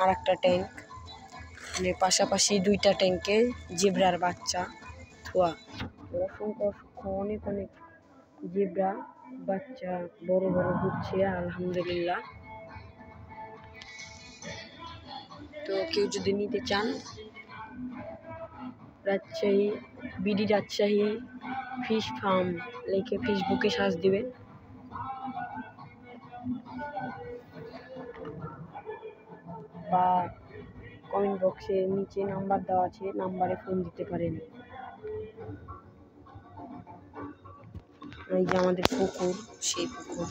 আর একটা ট্যাঙ্ক, মানে পাশাপাশি দুইটা ট্যাঙ্কে জেব্রার বাচ্চা থোয়া। অসংখ্য অনেক অনেক জেব্রা বাচ্চা বড় বড় হচ্ছে আলহামদুলিল্লাহ। তো কেউ যদি নিতে চান, Rajshahi BD Rajshahi fish farm লিখে ফেসবুকে সার্চ দিবেন। বা কমেন্ট বক্সে নিচে নাম্বার দেওয়া আছে, নাম্বারে ফোন দিতে পারেন। এই যে আমাদের পুকুর, সেই পুকুর।